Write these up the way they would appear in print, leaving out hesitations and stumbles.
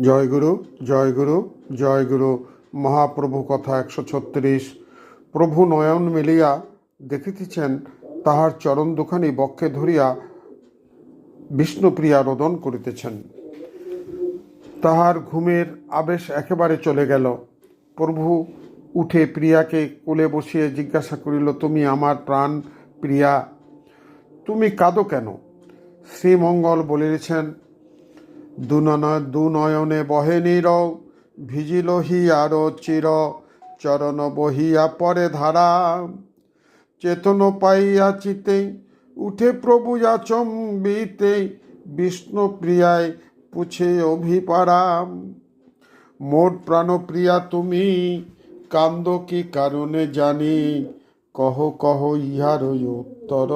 জয়গুরু জয়গুরু জয়গুরু। মহাপ্রভু কথা 136। প্রভু নয়ন মেলিয়া দেখিতেছেন, তাহার চরণ দুখানি বক্ষে ধরিয়া বিষ্ণুপ্রিয়া রোদন করিতেছেন। তাহার ঘুমের আবেশ একেবারে চলে গেল। প্রভু উঠে প্রিয়াকে কোলে বসিয়ে জিজ্ঞাসা করিল, তুমি আমার প্রাণ প্রিয়া, তুমি কাঁদো কেন? শ্রীমঙ্গল বলিতেছেন, দুনয়নে বহে নীর, ভিজিল হিয়ার চির, চরণ বহিয়া পরে ধারা, চেতন পাইয়া চিতে উঠে প্রভু আচম্বিতে, বিষ্ণু প্রিয়ায় পুছে অভিপারা। মোর প্রাণপ্রিয়া তুমি কান্দ কি কারণে জানি, কহ কহ ইহার উত্তর।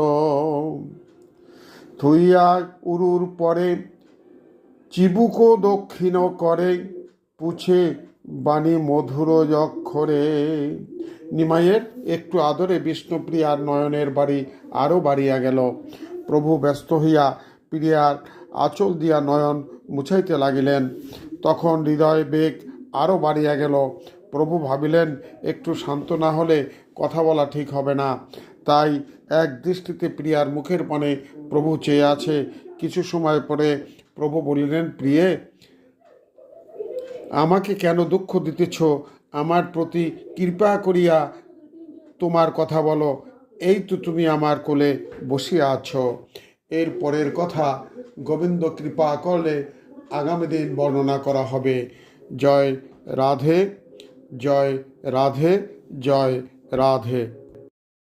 থুইয়া উরুর পরে চিবুক দক্ষিণ করে, পুছে বাণী মধুর অক্ষরে। নিমাইয়ের একটু আদরে বিষ্ণুপ্রিয়ার নয়নের বাড়ি আরও বাড়িয়া গেল। প্রভু ব্যস্ত হইয়া প্রিয়ার আঁচল দিয়া নয়ন মুছাইতে লাগিলেন। তখন হৃদয় বেগ আরও বাড়িয়া গেল। প্রভু ভাবিলেন, একটু শান্ত না হলে কথা বলা ঠিক হবে না। তাই এক দৃষ্টিতে প্রিয়ার মুখের পানে প্রভু চেয়ে আছে। কিছু সময় পরে প্রভু বলিলেন, প্রিয়ে, আমাকে কেন দুঃখ দিতেছ? আমার প্রতি কৃপা করিয়া তোমার কথা বলো। এই তো তুমি আমার কোলে বসিয়া আছো। এর পরের কথা গোবিন্দ কৃপা করলে আগামী দিন বর্ণনা করা হবে। জয় রাধে, জয় রাধে, জয় রাধে।